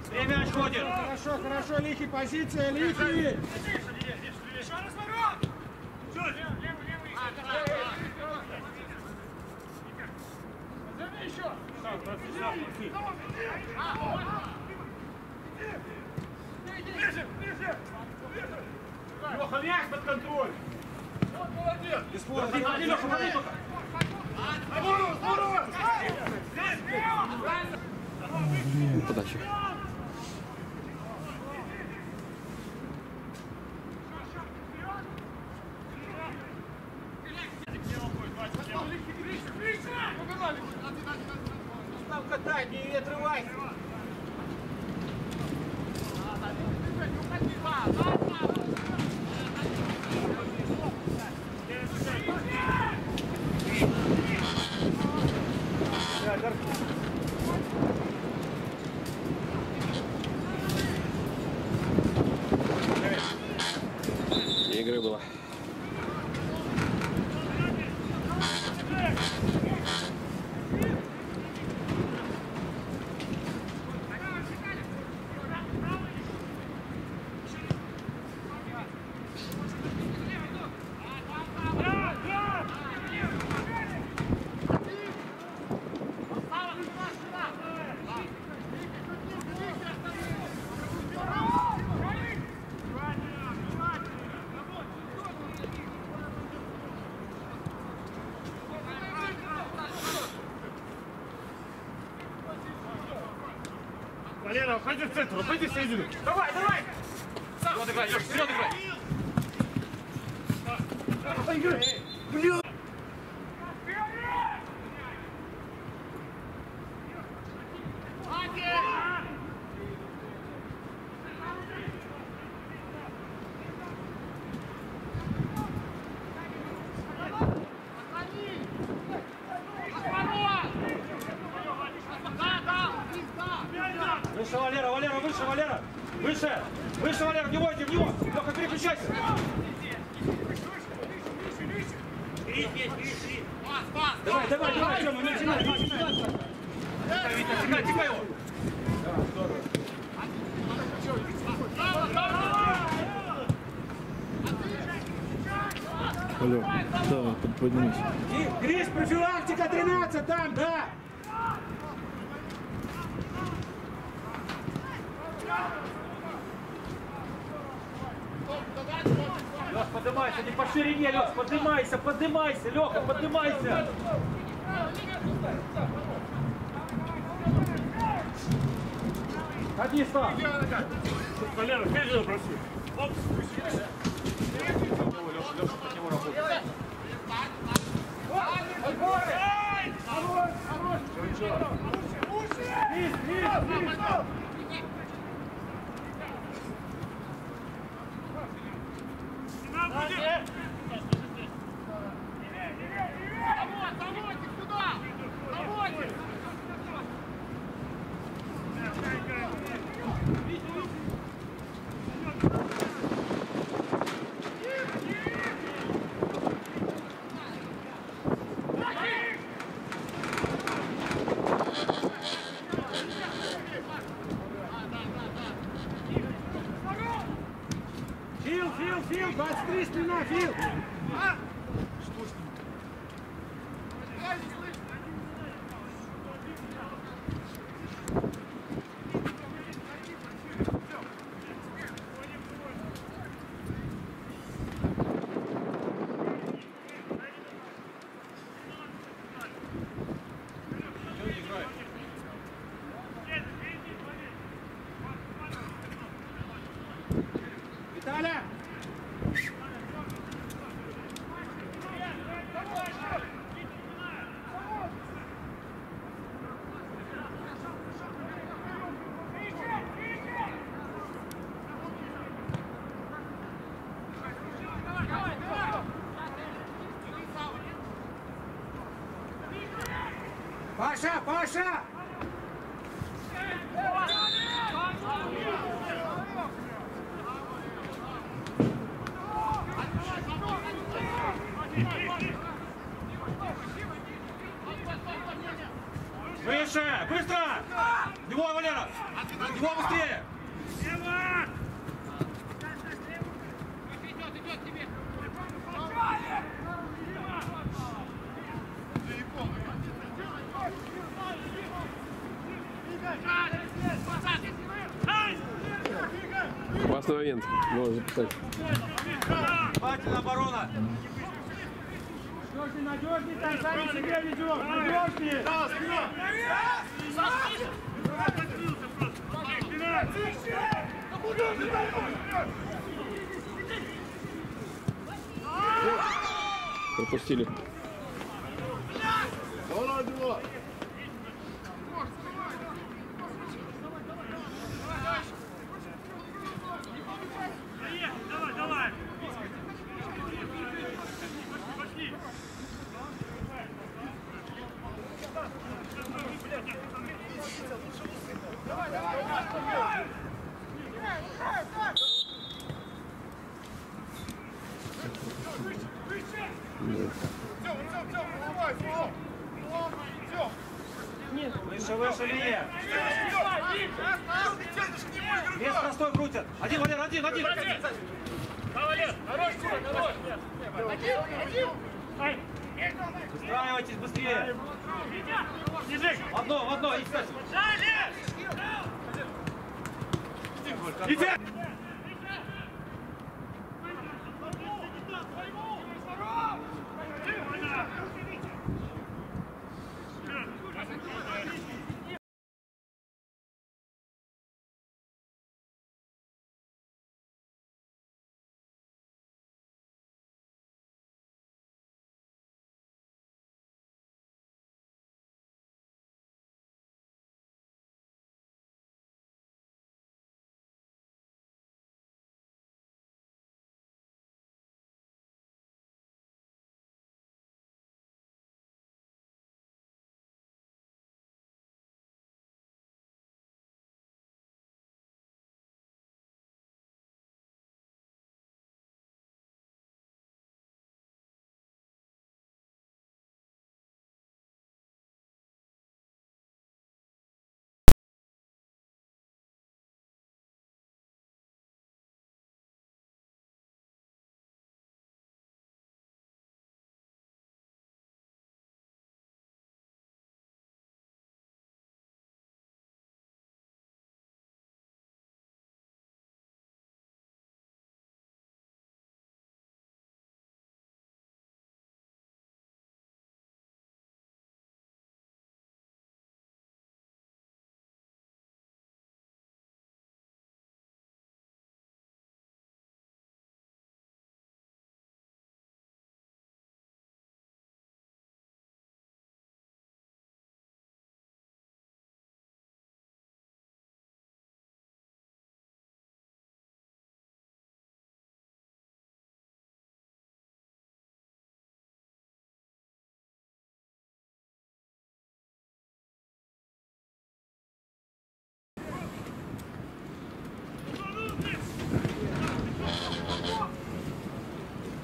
Время мяч ходит. Хорошо, хорошо, Лихий, позиция, Лихий. Еще разворот! Зови еще! Ближе! Леха, мяч под контроль. Вот молодец! Ходи, Леха, ходи только. Здорово! Подача. Там катай, не отрывайся. Игры было. Валера, уходи в центр, уходи в середину. Давай! Вперед играй, Леша, вперед играй. Бля! Выше, Валера, выше, Валера! Выше, Валера, в него, Леха, переключайся! Давай, Тёма, не начинай! Тихо его! Алло, да, поднимись. Гриш, профилактика 13, там, да. Лёш, поднимайся, не по ширине, Лёш, поднимайся, Лёха, поднимайся! Ходи, Стас! Валера, вперед, проси. Оп! Лёша, под него работает. Фил, 23 спина, Фил. Виталя! Паша! Выше! Быстро! Него, Валера! Его быстрее! Опасный момент. Можно записать. Внимательно, оборона! Надежней, там сами себе ведем. Надежнее. Пропустили. Давай, давай. Выше, выше, линия! Вес простой крутят! Один, Валер, один! Валер, хорош, хорош! Устраивайтесь быстрее! В одно, и кстати! Иди!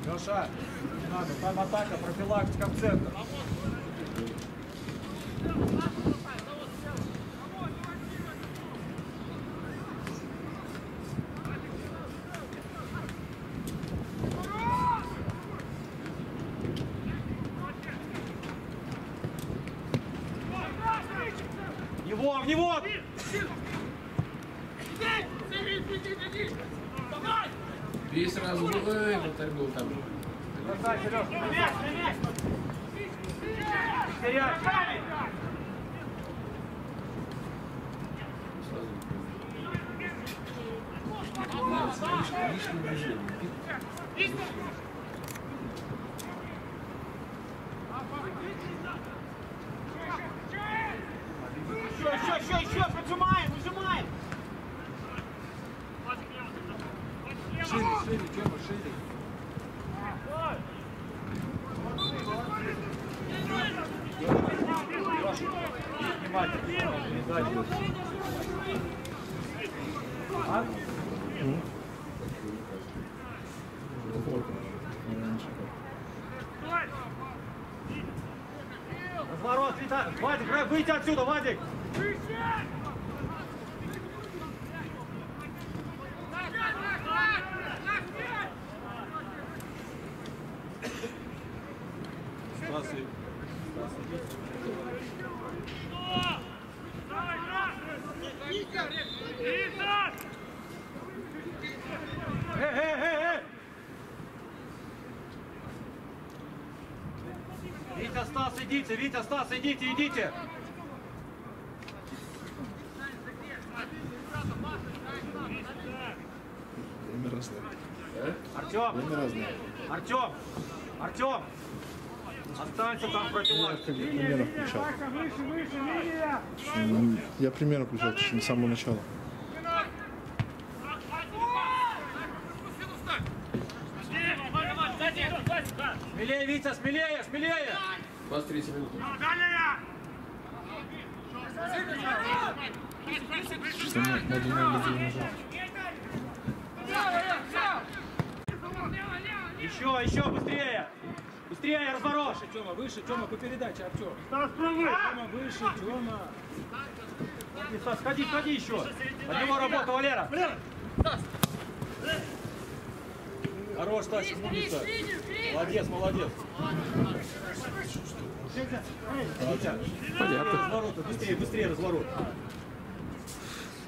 Леша, надо, там атака, профилактика в центр. В него! И сразу вратарь был там. Бросай, Сереж! Терять! Лишнее движение. Еще, поджимаем, выжимаем. Шире, Тёма, шире. Внимательно. Разворот, Виталий. Вадик, выйти отсюда, Вадик! идите, Витя, Стас, идите, идите. Время разное. Артем, Время разное. Артем, Артем. Останься там профилактика. Примерно включал. Паша, выше, выше, линия! Я примерно включал с самого начала. Смелее, Витя, смелее, смелее. 23 минуты. Что медленно нажал. Еще, быстрее. Быстрее, разворот. Тёма, выше, Тёма, по передаче, Артём. Стас, прыгай. Тёма, выше, Тёма. Стас, сходи еще. От него работа, Валера. Хорош, Стасик, умница. Молодец, молодец. Витя, развороты, быстрее, быстрее разворот.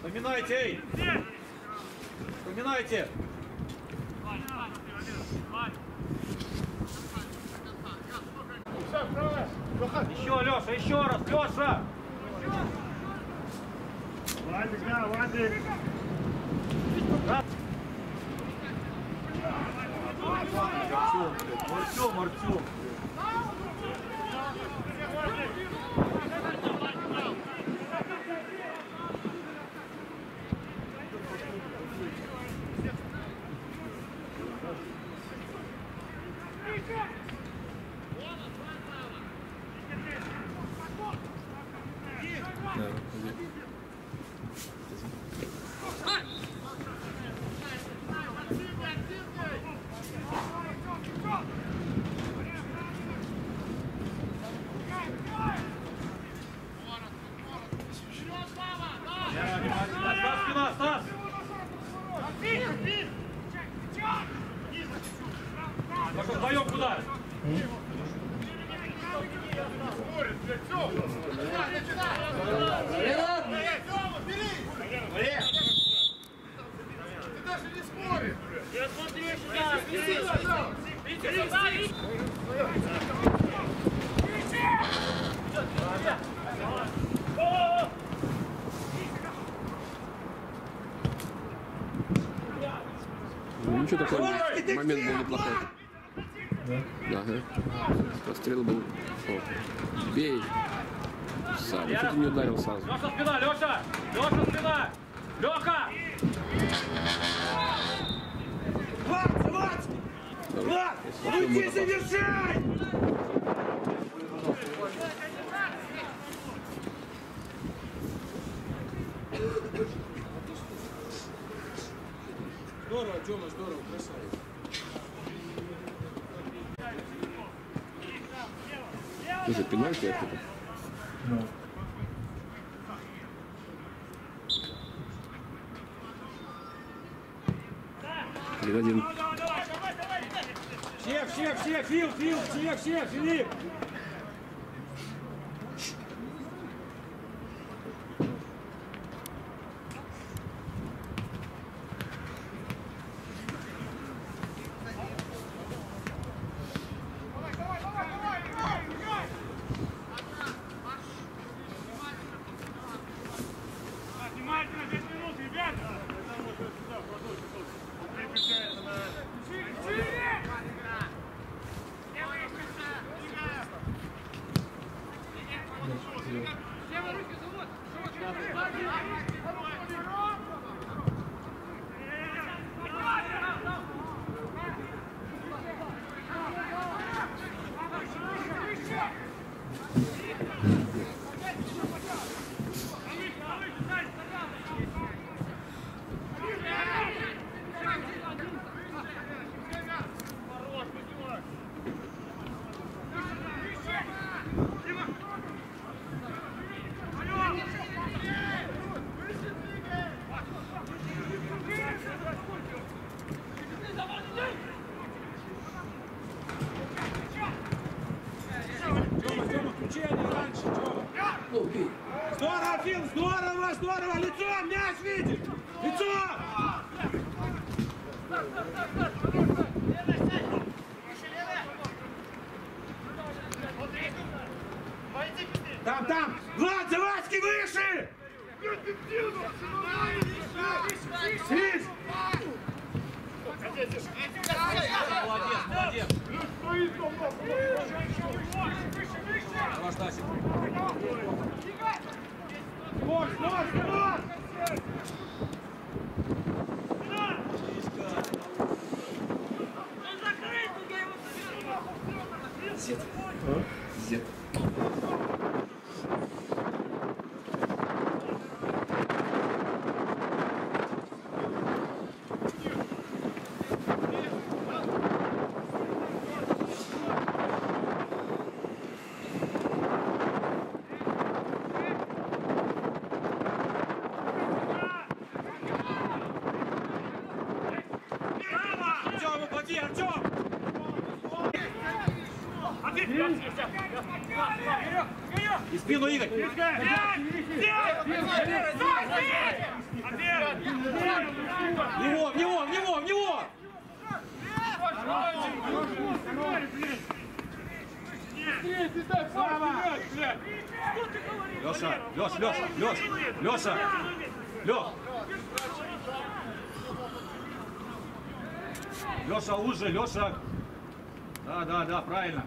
Поминайте, эй. Поминайте. Еще, Леша, еще раз, Леша! Владик, да, Владик. Артем. Стас! Пошел вдвоем куда? Я смотрю сюда. Ну, ничего, такой момент был неплохой. Да, прострел был. О, бей. Сам, чуть не ударил сразу. Леша, спина, Леша! Леша, спина! Леха! Уйди, завершай! Здорово, Тёма, здорово, красавец. Слушай, пенальти это? Один. Все, Фил, все, Филипп. Внимательно, 5 минут, ребята! Здорово, Фил, здорово, лицом мяч видит, лицом! Там! Влад, Завадский выше! Сись! Молодец. Давай, Стасик. Скорость! Зет. Артем, уходи, Артем! И спину, Игорь! В него! Леша! Леша, уже, Леша! Да, правильно!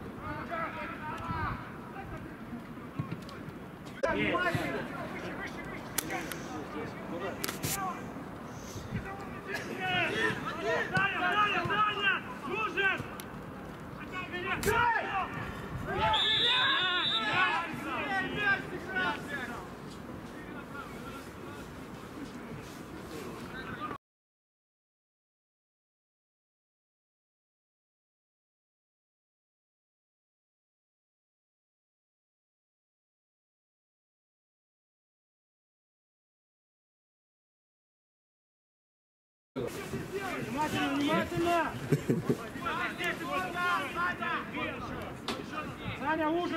Внимательно!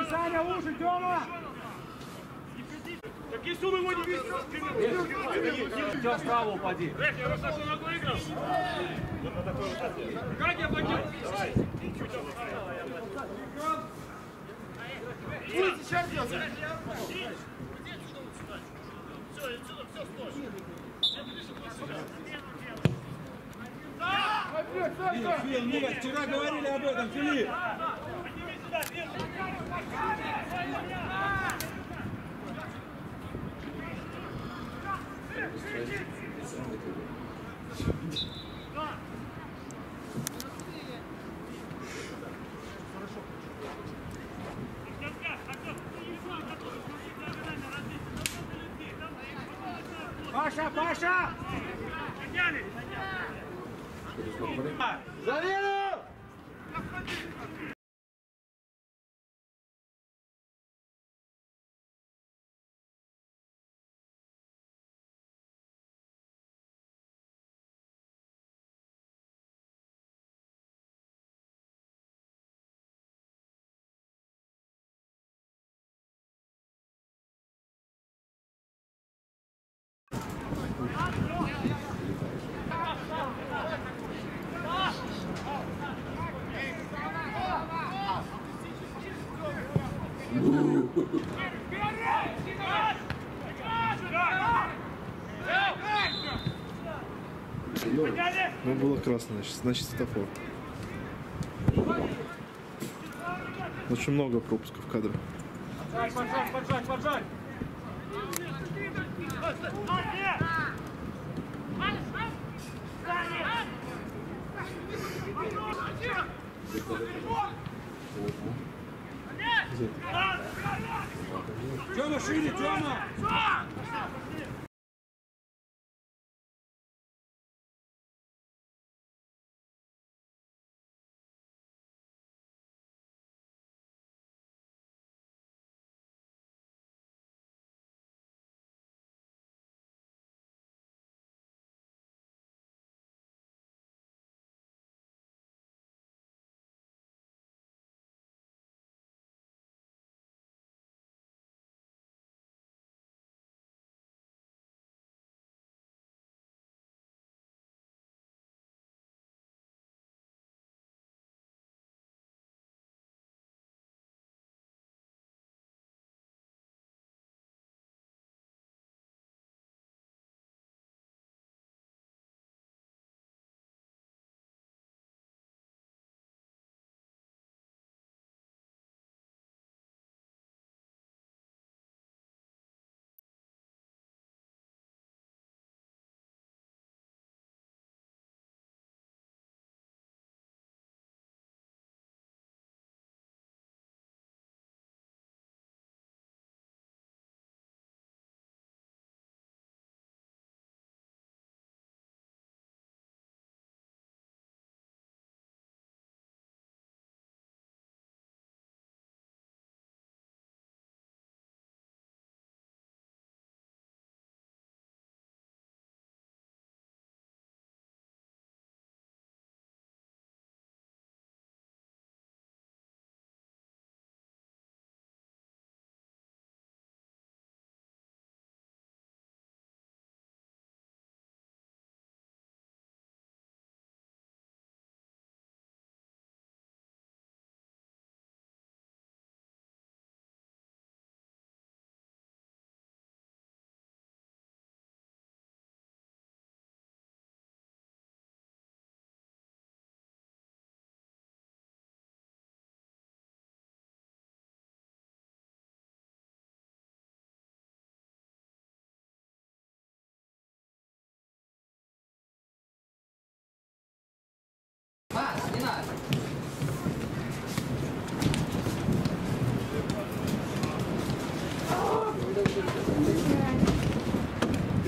Саня, уши, Тёма! Такие суммы его не видел. Тём, справа упади! Я его Сашу ногу играл. Как я пойдем? Будете сейчас делать? Филипп, вчера говорили об этом, Филипп! Паша! Заведу! Ну, было красно, значит светофор. Очень много пропусков кадров. Поджать! Тёма, шире, Тёма!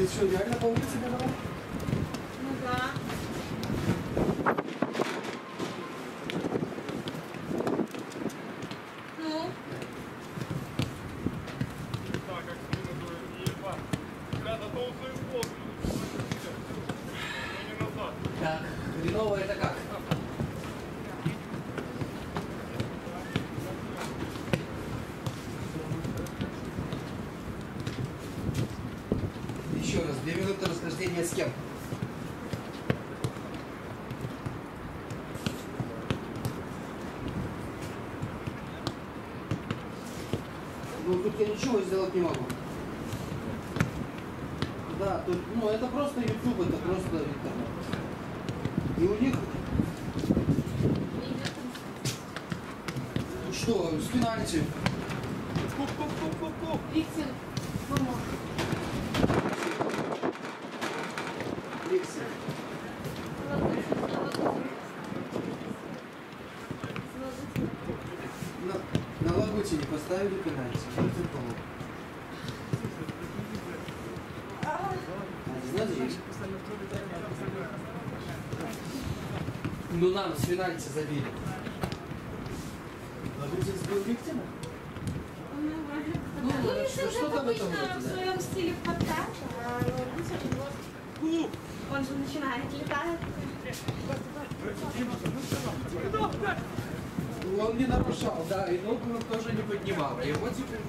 Ты что, реально по улице бежал? Ну да. Ну? Ребята, толстый фото. Не назад. Так, хреново это как? Еще раз, 2 минуты расхождения с кем? Ну тут я ничего сделать не могу. Да, тут, ну это просто YouTube, это просто интернет. И у них что, с пенальти? Виктор, помог. Лекция. На Лагутине поставили пенальти. Виктор помог. Смотри. Ну нам с пенальти забили. Лагутин сбил Виктина? Ну, что Миша там обычно это вот, в да? своем стиле подкат, а Лорис очень жестко. Он же начинает летать. Он не нарушал, да, и ногу он тоже не поднимал. И вот теперь...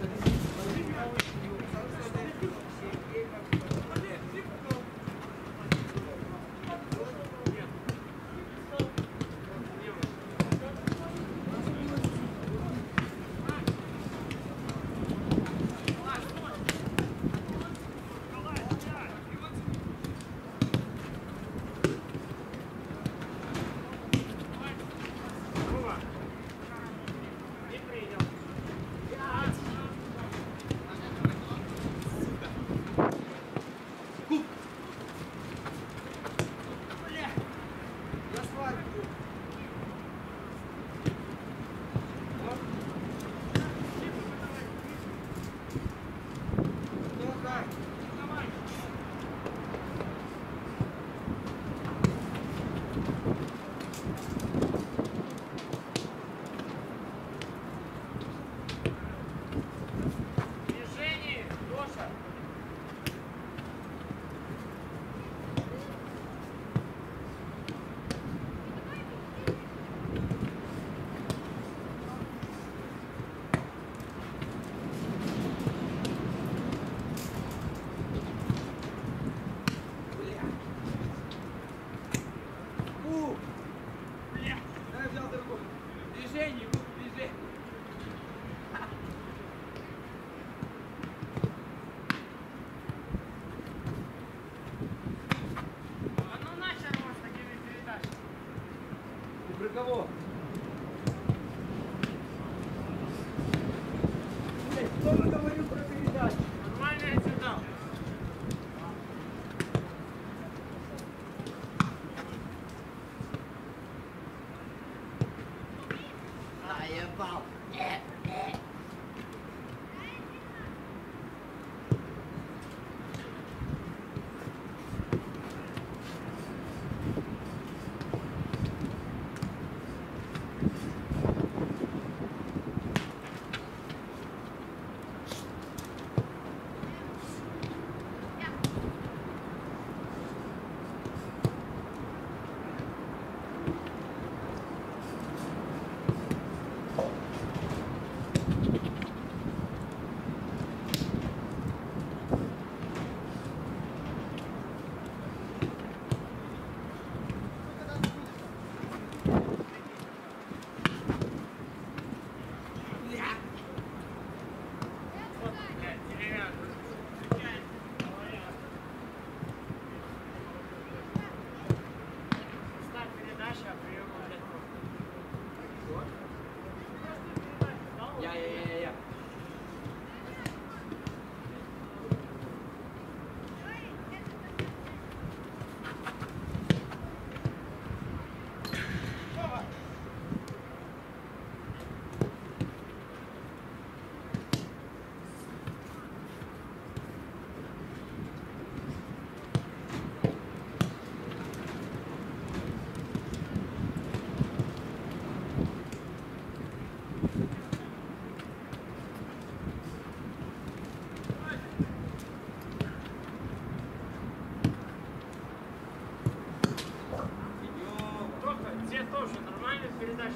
передачу.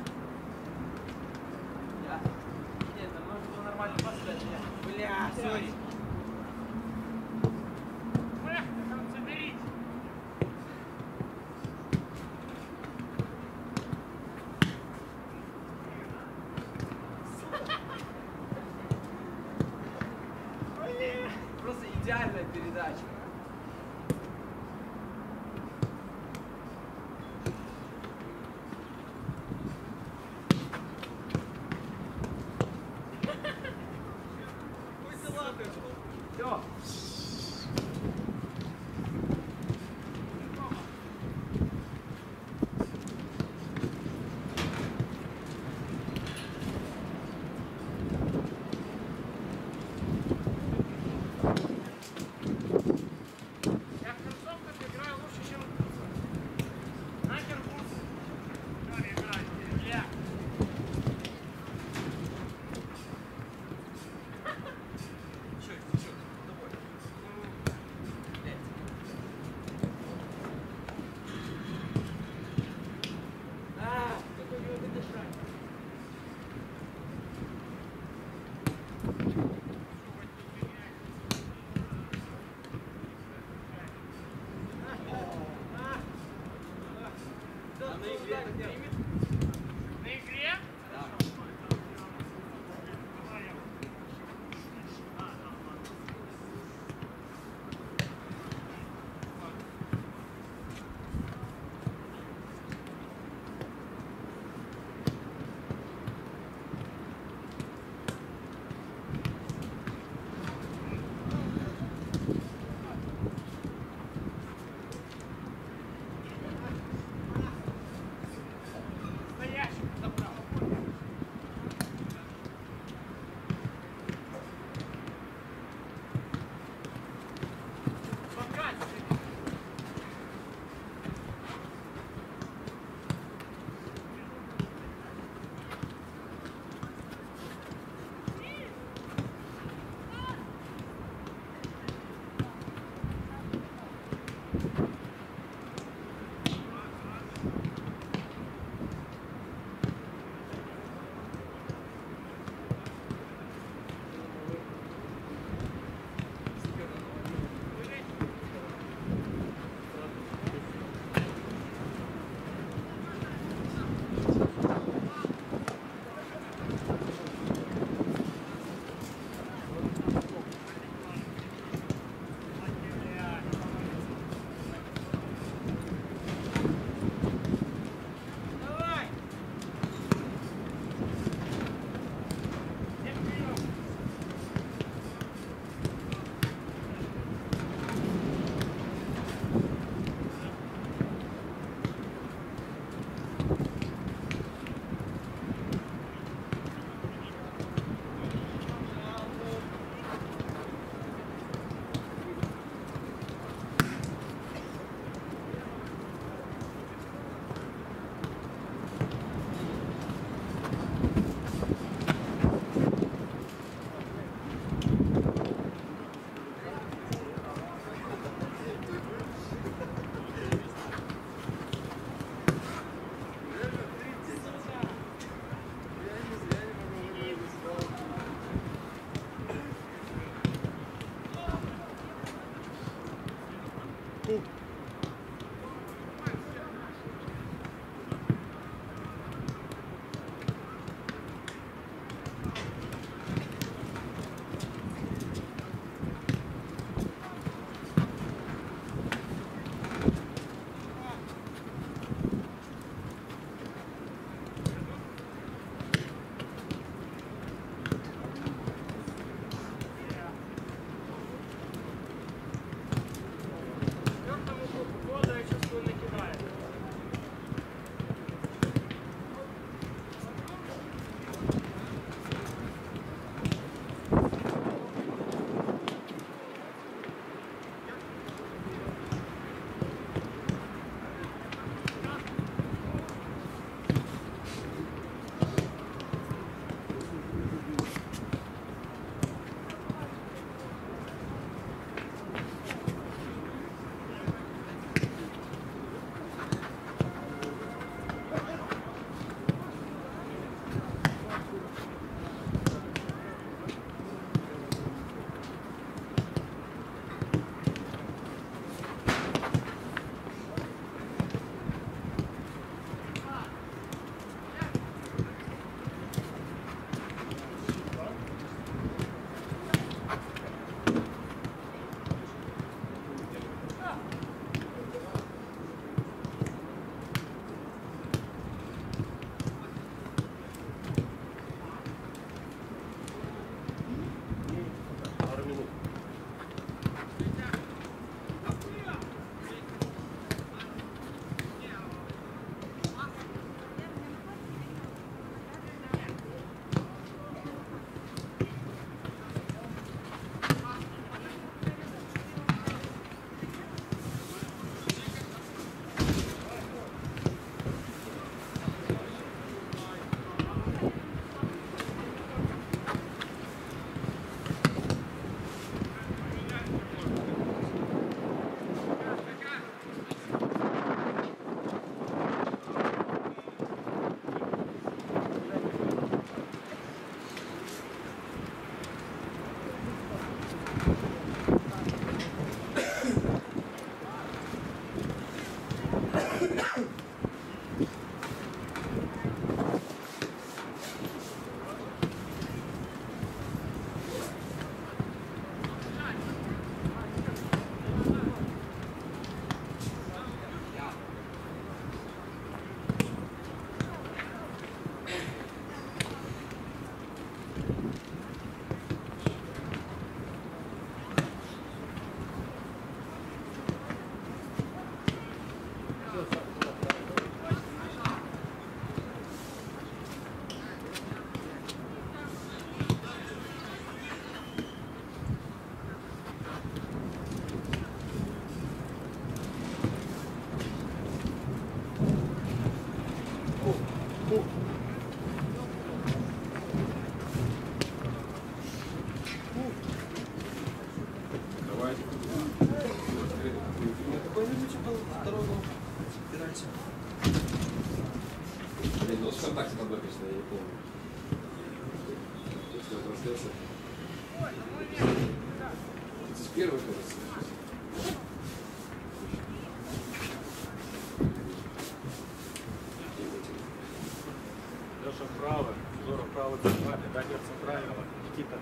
Нет, там нужно было нормально поставить. Бля, сори. Там заберите. Просто идеальная передача. Все. Я в концовках играю лучше, чем в курсах. Нахер курс. Что играть? Я. На игре? Стоящий забрал. играть. Блин, ну ВКонтакте там написано, я не помню. Текстовая трансляция. Это с первой, кажется. Леша вправо, Зора вправо, центральный, Даня центрального, Никита.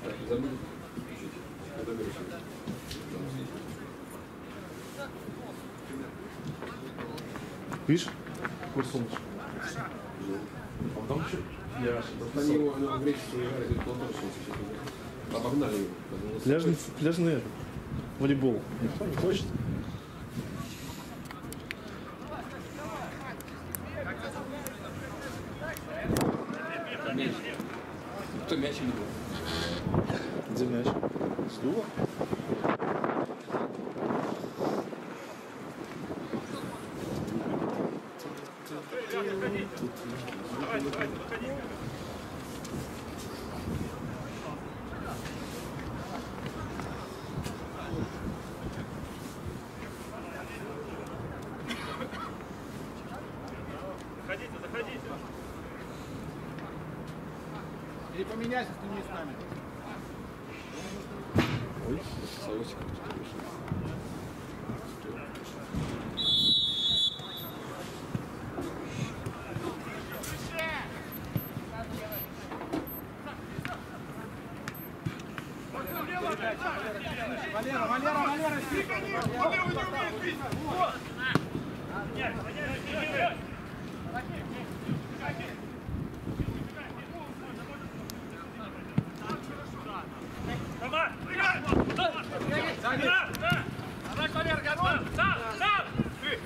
Так, не забудь включить. Когда берешь? Видишь? Какой солнышко. А там что? Я Они его в греческом играли, говорит, платон сейчас. Обогнали его. Пляжный волейбол. Никто не хочет. Мяч. Кто мяч не был? Где мяч? Сдуло? Заходите, заходите. Или поменяйся с ними местами. Ой, Савосик. Валера, Валера, Валера, стикни! Валера, не умеет бить! Вот!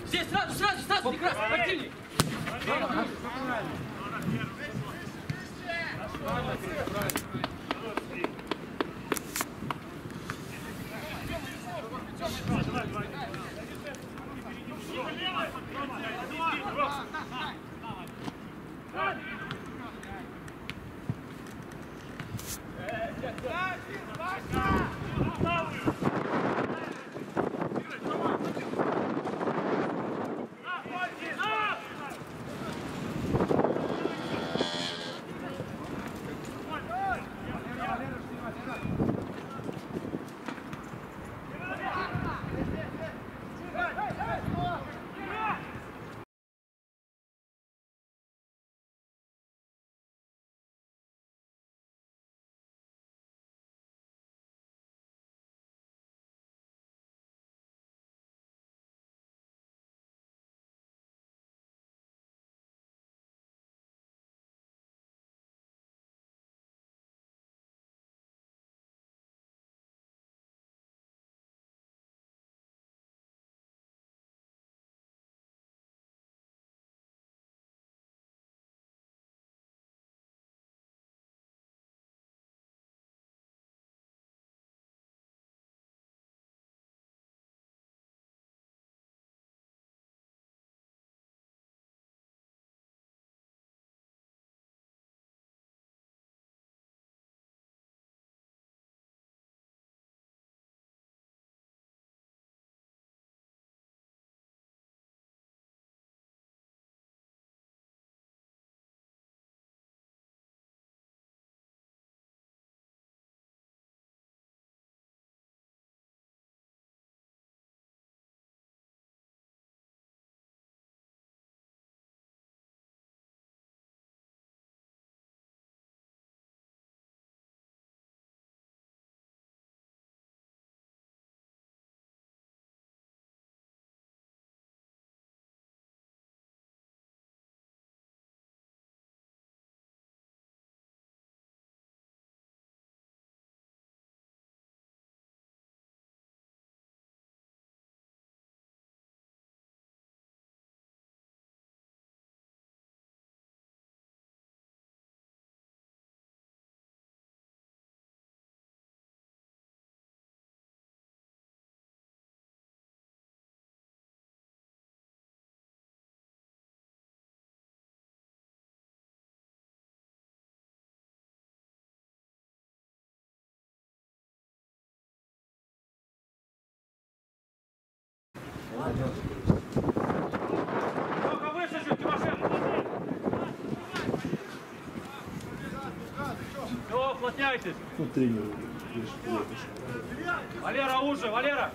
Здесь сразу, прекрасно, противник. Только выше чуть, Тимошенко. Все, уплотняйтесь. Ну, тренер. Валера, уже, Валера.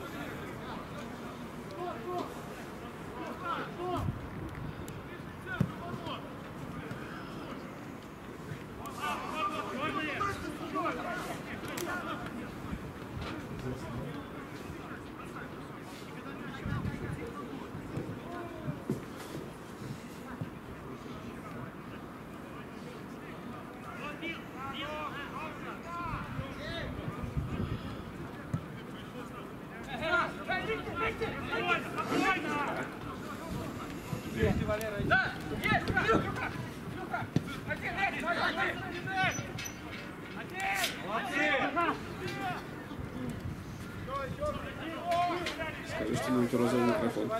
Скажи, что на розовый микрофон.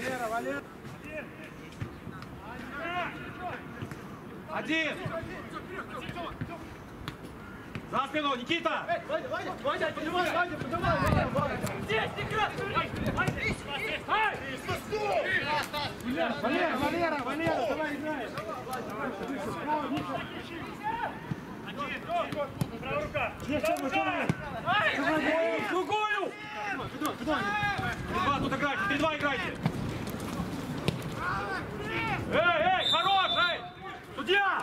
Один. За спину, Никита! Здесь, Никита! Валера, давай играй. Другую! Два тут играйте, 3-2 играйте! Эй, хорош, эй! Судья!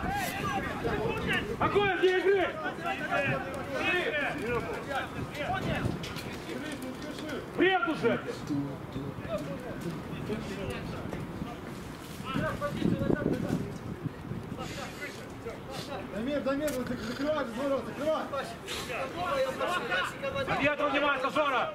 Какое где игры? Бред уже! Дамир, закрывай, здорово, закрывай. Отъезд внимательно, Жора!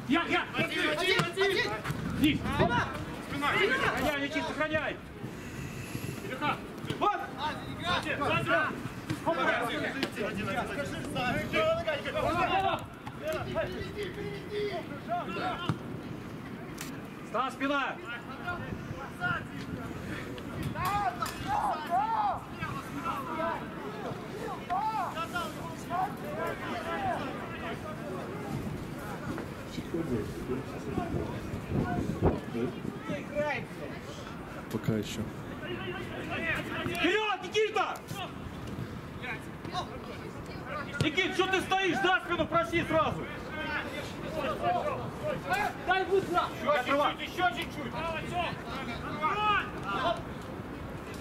Я! Низ! Сохраняй, Никит, сохраняй! Вот! Стан, спина! Пока еще. Вперед, Никита! Никит, что ты стоишь? За спину проси сразу! Дай быстро! Еще чуть-чуть!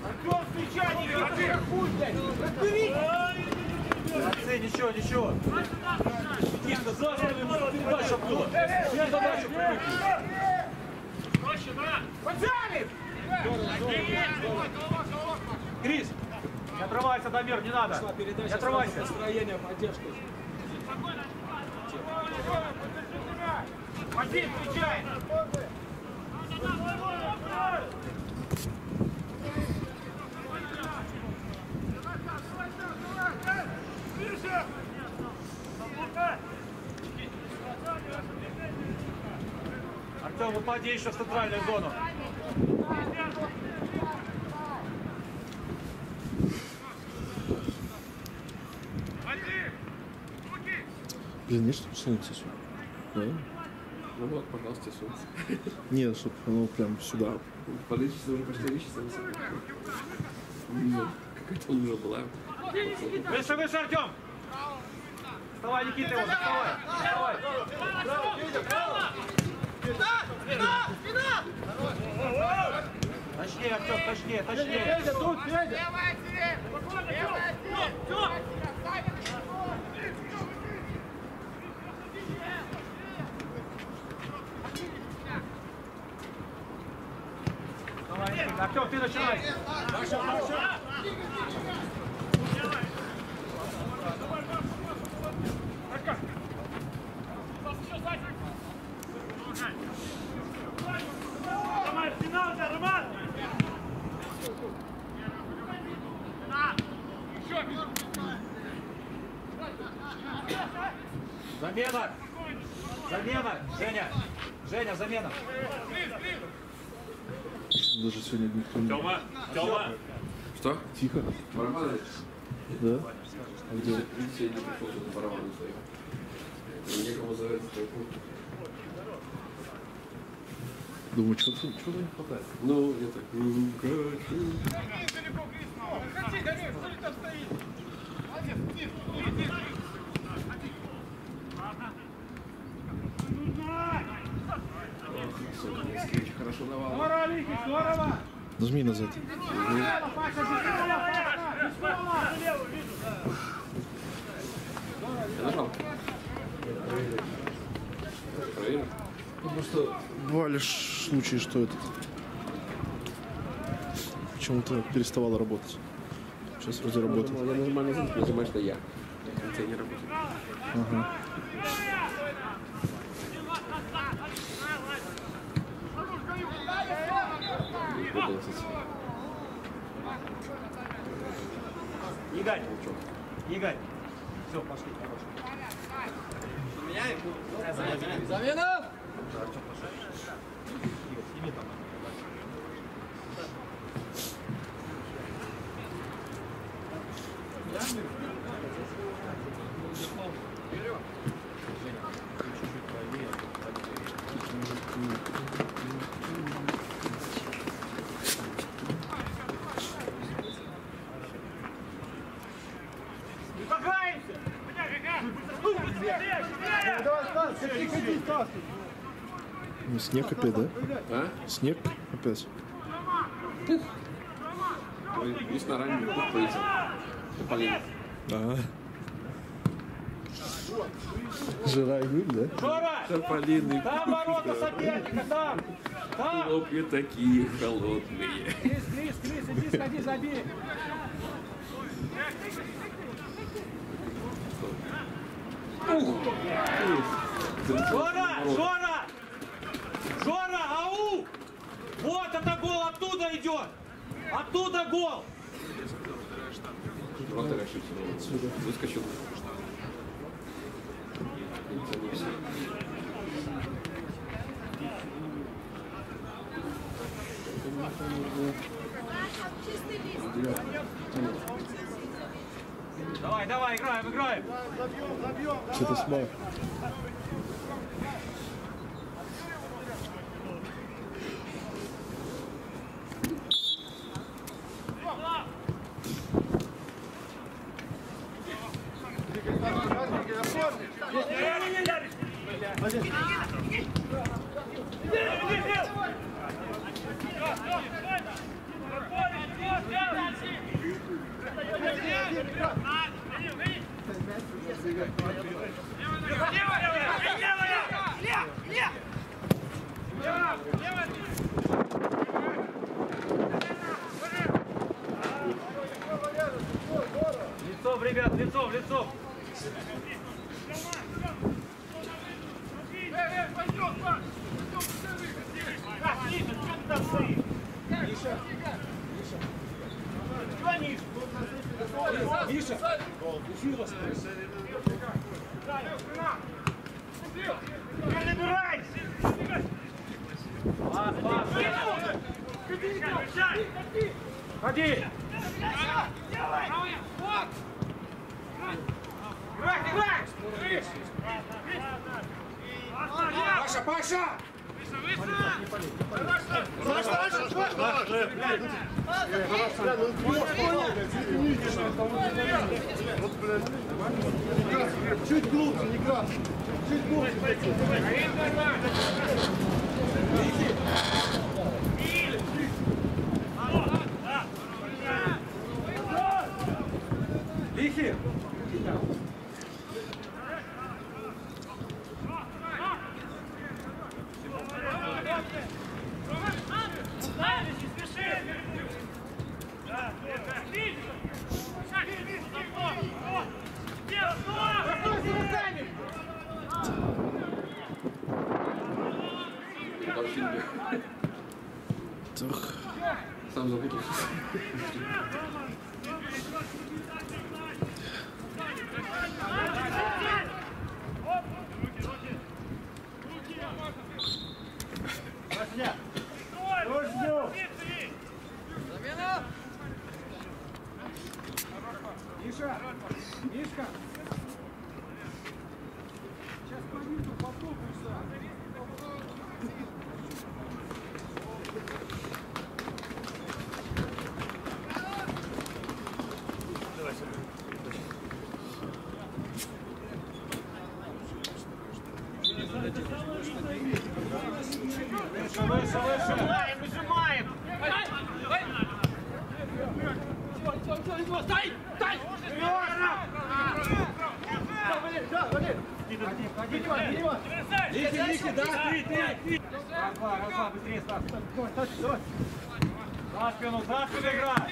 Артем, встречай, Никита! Молодцы, ничего! Никита, за спину передача была! Вся задача привыкли! Крис, не отрывайся, Дамир, не надо. Не отрывайся. Настроение, поддержка. Один, встречай. Артем, выпади еще в центральную зону. Блин, нет, чтобы сунуть сюда. Да? Ну вот, пожалуйста, солнце. Нет, чтобы оно прям сюда. Подышится уже почти вещица. Какая-то лужа была. Выше, Артем! Вставай, Никита, его, вставай! Точнее, Артем, точнее! Тут, Федя! Давай, Никита. Артем, ты начинай! Замена! Женя, замена! даже сегодня никто не... Тёма! Тёма! Что? Тихо. Барабаны? Да? А где? Видите, я не пришел, тут барабаны стоят. Некому завязать стойку. Думаю, что-то не хватает. Ну, я так... Очень хорошо давал. Здорово, Лики, здорово! Нажми назад. Паша, Я нажал. Проверим. Ну, просто бывали случаи, что этот почему-то переставало работать. Сейчас вроде работает. Я нажимаю назад, нажимаешь на я. Это не работает. Ага. Игорь, Игорь. Все, пошли, Замена! Ну, снег опять, да? А? Снег опять. Весна ранее пух полетел. Тополин. Ага. Жира и гриль, да? Жора! Тополиный Там ворота соперника, там! Там! хлопья такие холодные. Крис, иди, сходи, забей! Жора! Жора, ау! Вот это гол, оттуда идет! Оттуда гол! Вратарь ошибся. Выскочил. Давай, играем! Что-то смог. Лицом, ребят, лицом! Миша! Набирай! Ходи! Играй! Паша! Чуть глубже, не красный. Чуть глубже. Лихи! Сам запутался. Руки! Миша! Мишка! Сейчас по низу попробуйся. Выше, выше, выше! Выжимаем! Стой! Стой! Лики, Лики, да, ты! Раз-два, быстрее, Стас! За спину играй!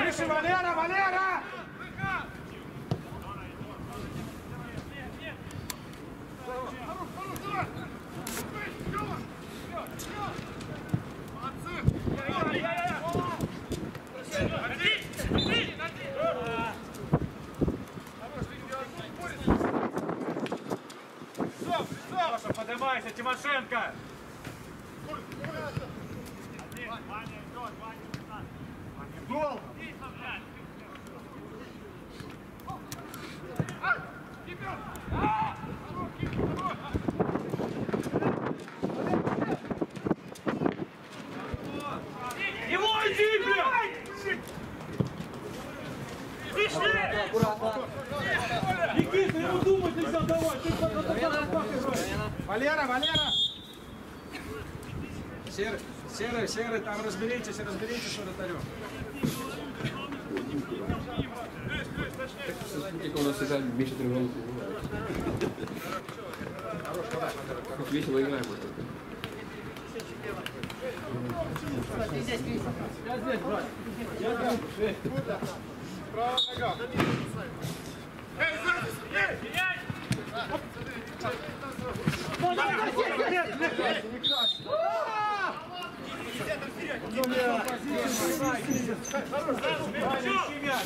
Выше, Валера, Валера! Саша, поднимайся, Тимошенко! Гол! Его иди, блядь! Никита, ему думать нельзя давать! Ты Валера, Валера! Серый, там разберитесь с вратарем. Сколько у нас играет меньше 3 голов. Как весело играем.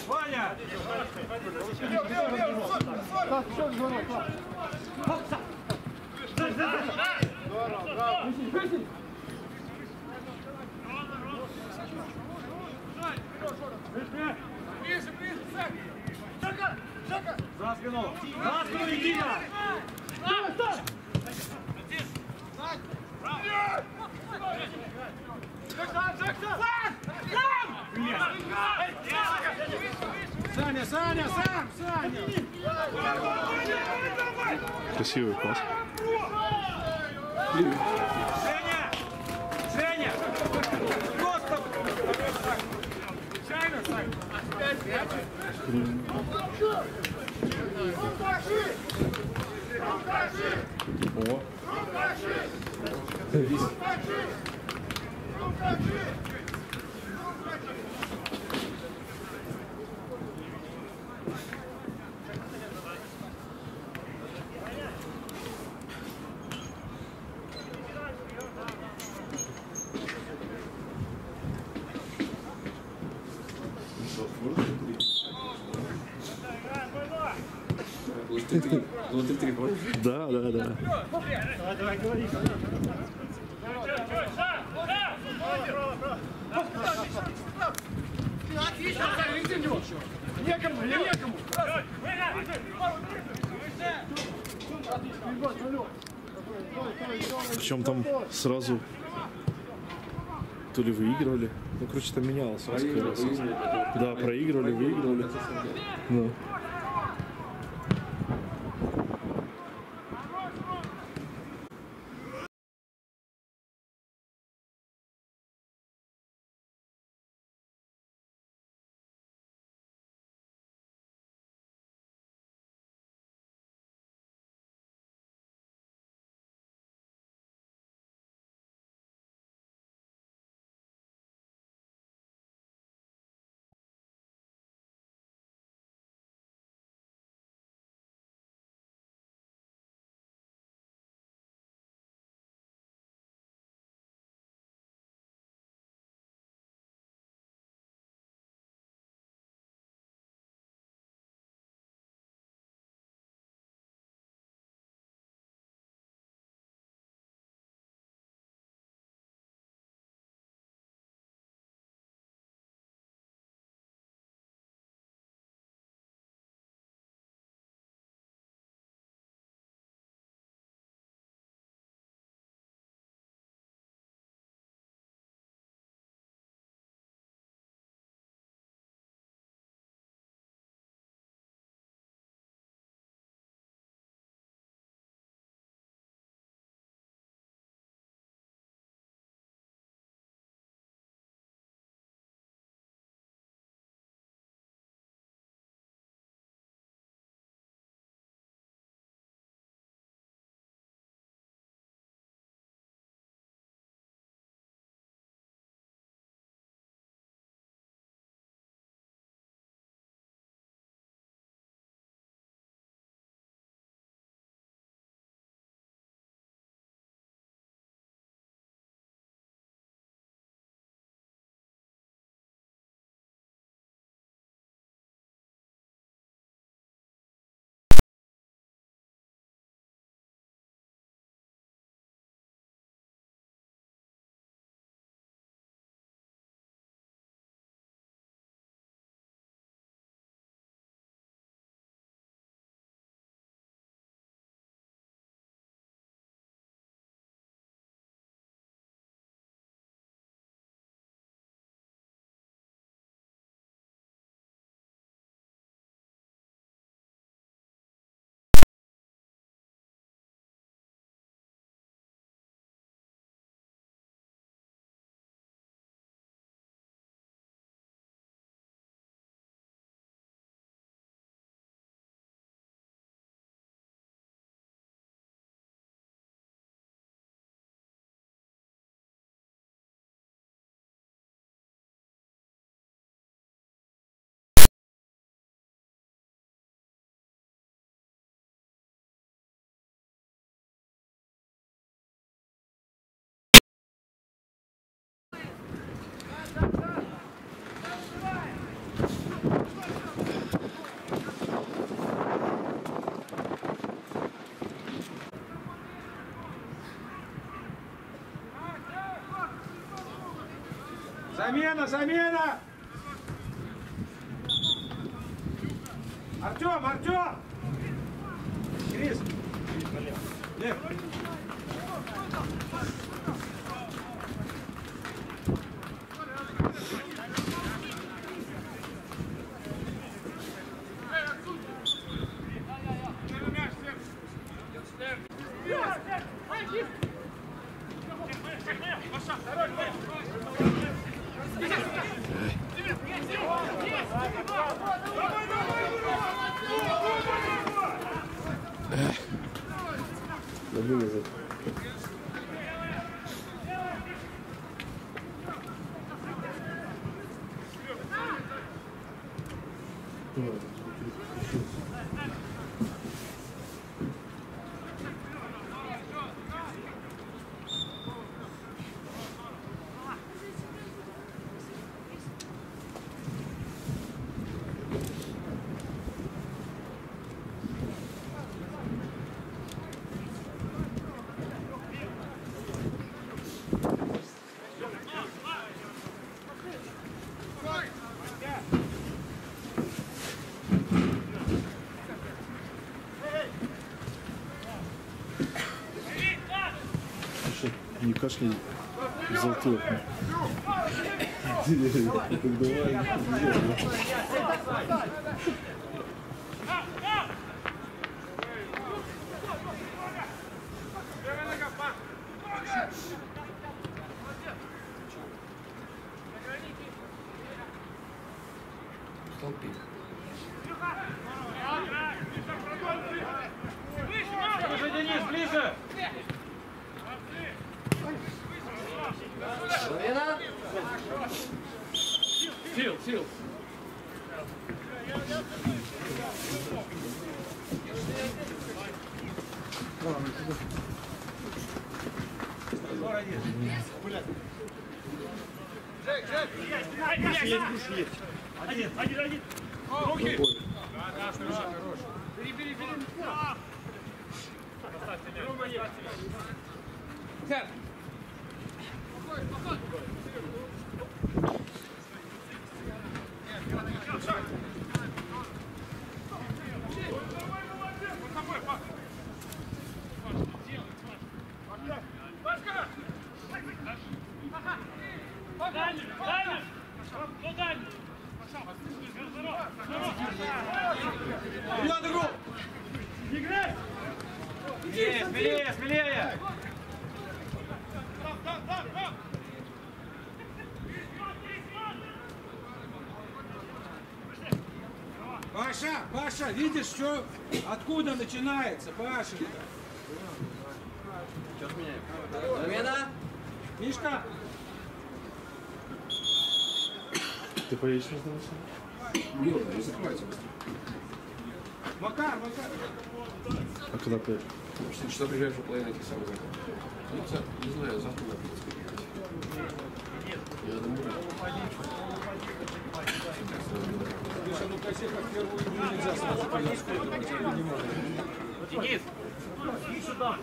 Ваня! За спину! За спину, Никита! Саня, Саня, сам, Саня! Красивый пас. Женя! Женя! Просто! Чайно, Сань! О. Было 3-3, помнишь? Да, да, да. Причем там сразу то ли выигрывали. Ну, короче, там менялось. Да, проигрывали, выигрывали. Да. Замена, замена! Артем, Артем! Крис! Лев! Забыл назад. Не кашляй в затылок. Толпи. Ближе, Денис, ближе! Фил, Фил. Один. Руки! Бери. Сядь! Смелее! Паша, видишь, что откуда начинается, Паша? Сейчас меняем. Замена! Мишка! Ты поедешь на станцию? Нет, не закрывайте быстро. Макар! А когда поедешь? В 4 часа приезжаешь, что половина этих самых законов. Не знаю, завтра надо сходить. Я думаю, Миша, ну косе как первую игру нельзя сразу поесть, я понимаю. Денис! Иди сюда!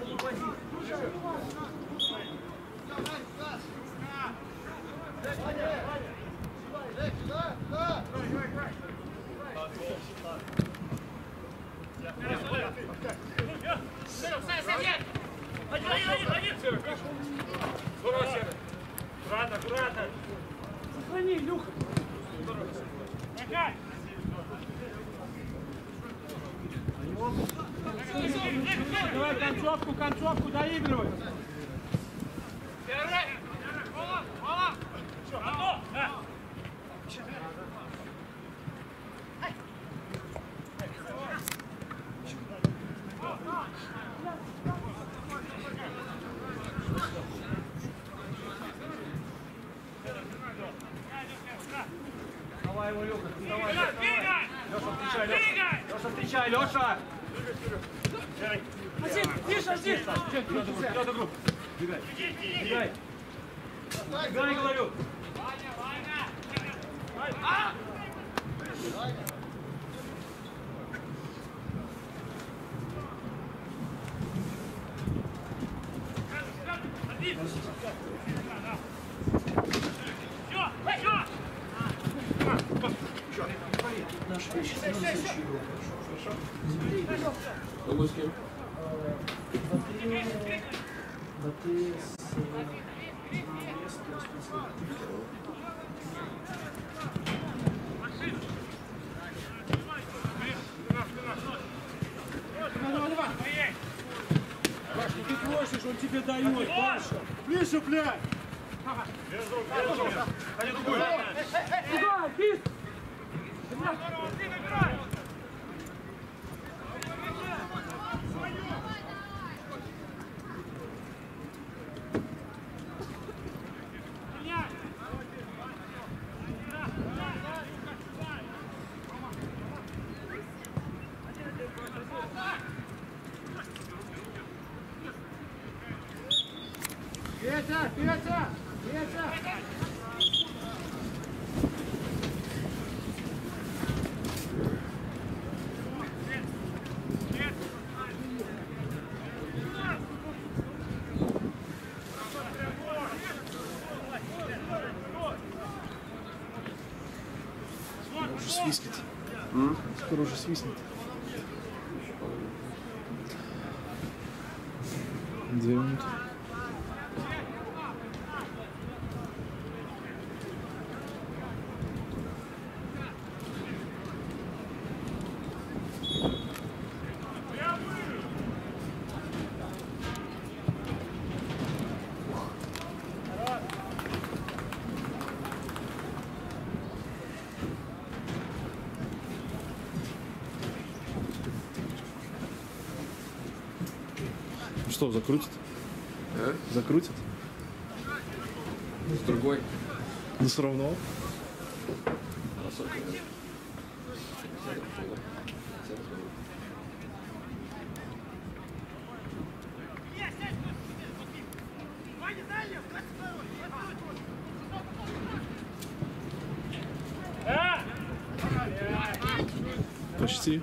Аккуратно! Сохрани, Илюха. Давай концовку доигрывай. Давай его, Леха, давай. Леша, встречай, Леша! Один! Бегай, говорю! Кто будет с кем? Паш, ну ты просишь, он тебе дает, Паша. Ближе, блядь. Играй, Фист! Петя, Петя, Петя! Уже свистнет. Скоро уже свистнет. 2 минуты. Что, закрутит? А? Закрутит? С другой. Да все равно. Почти.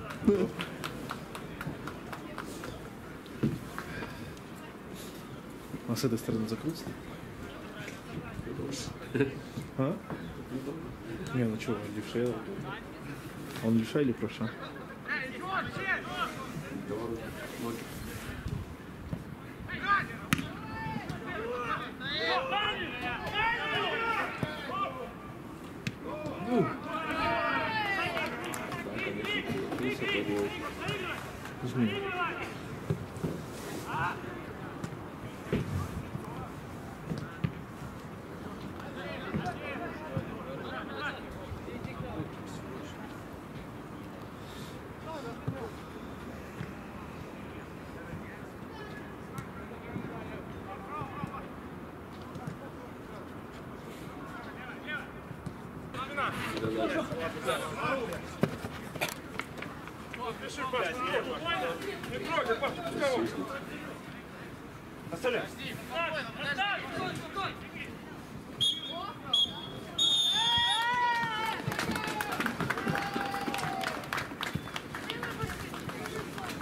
А с этой стороны закрутится? А? Не, ну что, левша? Он левша или правша? Возьми. Пиши, Паш, не трогай, Паш, пускай он. Оставляй. Оставь! Стой, стой!